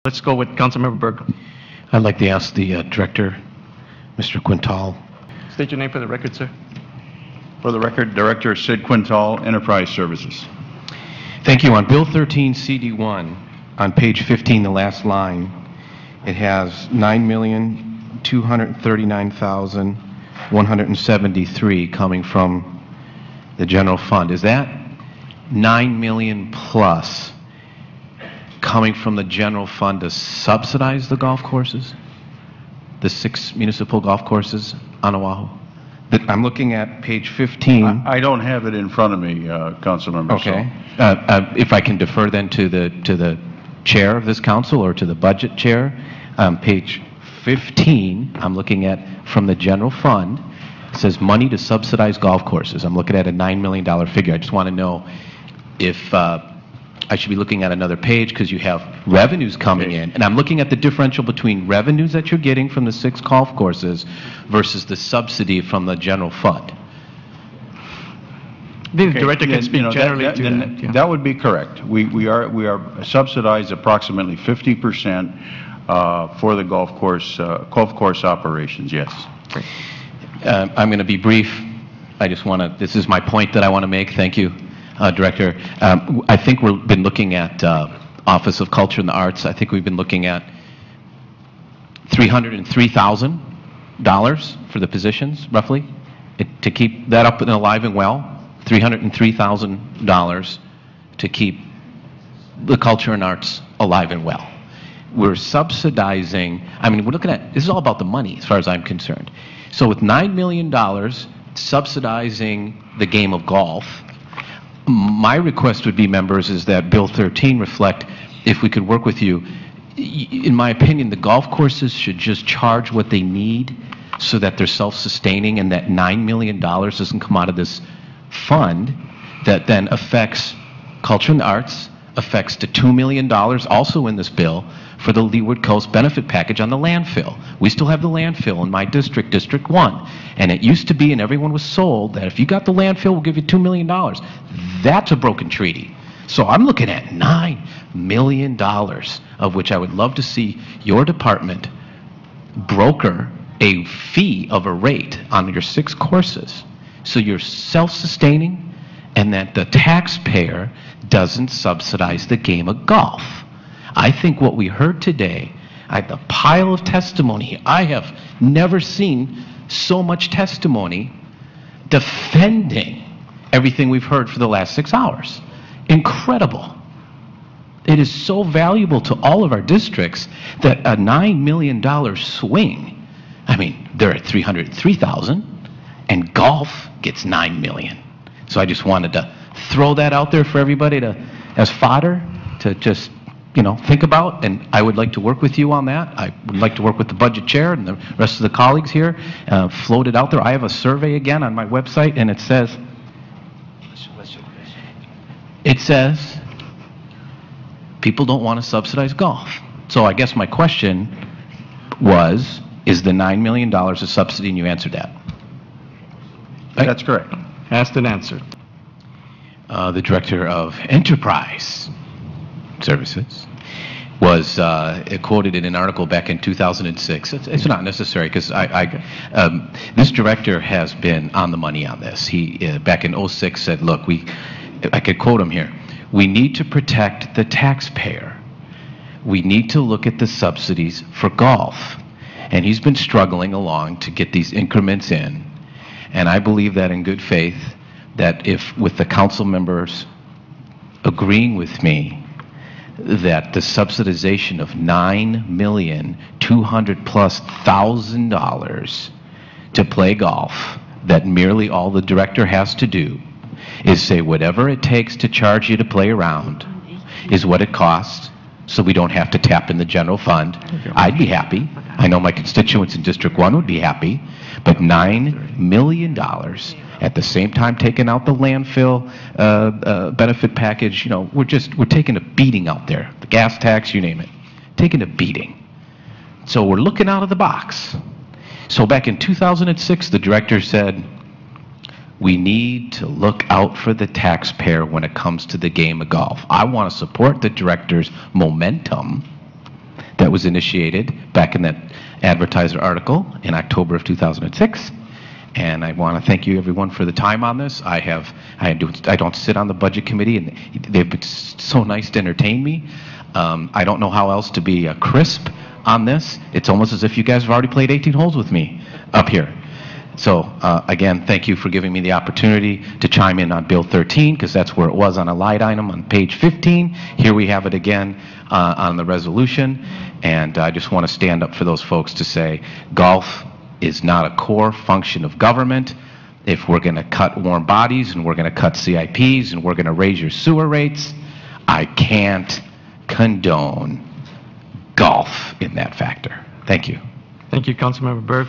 Let's go with Councilmember Berg. I'd like to ask the Director, Mr. Quintal. State your name for the record, sir. For the record, Director Sid Quintal, Enterprise Services. Thank you. On Bill 13 CD1, on page 15, the last line, it has $9,239,173 coming from the general fund. Is that $9 million plus coming from the general fund to subsidize the golf courses, the 6 municipal golf courses on Oahu? I'm looking at page 15. I don't have it in front of me, Councilmember. Okay. If I can defer then to the chair of this council or to the budget chair, page 15, I'm looking at from the general fund. It says money to subsidize golf courses. I'm looking at a $9 million figure. I just want to know if I should be looking at another page because you have revenues coming in. And I'm looking at the differential between revenues that you're getting from the 6 golf courses versus the subsidy from the general fund. The Director can speak generally to that. Yeah. That would be correct. We are subsidized approximately 50% for the golf course operations, yes. I'm going to be brief. I just want to, this is my point that I want to make. Thank you. Director, I think we've been looking at Office of Culture and the Arts. I think we've been looking at $303,000 for the positions, roughly, to keep that up and alive and well. $303,000 to keep the culture and arts alive and well. We're subsidizing, I mean, we're looking at, this is all about the money as far as I'm concerned. So with $9 million subsidizing the game of golf, my request would be, members, is that Bill 13 reflect, if we could work with you, in my opinion, the golf courses should just charge what they need so that they're self-sustaining and that $9 million doesn't come out of this fund that then affects culture and the arts, affects the $2 million also in this bill for the Leeward Coast benefit package on the landfill. We still have the landfill in my district, District 1. And it used to be, and everyone was sold, that if you got the landfill, we'll give you $2 million. That's a broken treaty. So I'm looking at $9 million, of which I would love to see your department broker a fee of a rate on your 6 courses so you're self-sustaining and that the taxpayer doesn't subsidize the game of golf. I think what we heard today, the pile of testimony, I have never seen so much testimony defending everything we've heard for the last 6 hours. Incredible. It is so valuable to all of our districts that a $9 million swing, I mean, they're at $303,000 and golf gets $9 million. So I just wanted to throw that out there for everybody as fodder to just, think about, and I would like to work with you on that. I would like to work with the budget chair and the rest of the colleagues here, float it out there. I have a survey again on my website, and it says, people don't want to subsidize golf. So I guess my question was, is the $9 million a subsidy? And you answered that. Right? That's correct. Asked and answered. The Director of Enterprise Services was quoted in an article back in 2006. It's not necessary because this director has been on the money on this. He back in 06 said, look, I could quote him here, we need to protect the taxpayer. We need to look at the subsidies for golf. And he's been struggling along to get these increments in. And I believe that in good faith, that if with the council members agreeing with me that the subsidization of $9,200,000+ to play golf, that merely all the director has to do is say whatever it takes to charge you to play around is what it costs, so we don't have to tap in the general fund. I'd be happy. I know my constituents in District 1 would be happy, but $9 million at the same time taking out the landfill benefit package, we're taking a beating out there. The gas tax, you name it, taking a beating. So we're looking out of the box. So back in 2006, the director said, we need to look out for the taxpayer when it comes to the game of golf. I want to support the director's momentum that was initiated back in that advertiser article in October of 2006. And I want to thank you, everyone, for the time on this. I don't sit on the budget committee, and they've been so nice to entertain me. I don't know how else to be crisp on this. It's almost as if you guys have already played 18 holes with me up here. So, again, thank you for giving me the opportunity to chime in on Bill 13, because that's where it was on a light item on page 15. Here we have it again on the resolution. And I just want to stand up for those folks to say golf is not a core function of government. If we're going to cut warm bodies and we're going to cut CIPs and we're going to raise your sewer rates, I can't condone golf in that factor. Thank you. Thank you, Councilmember Berg.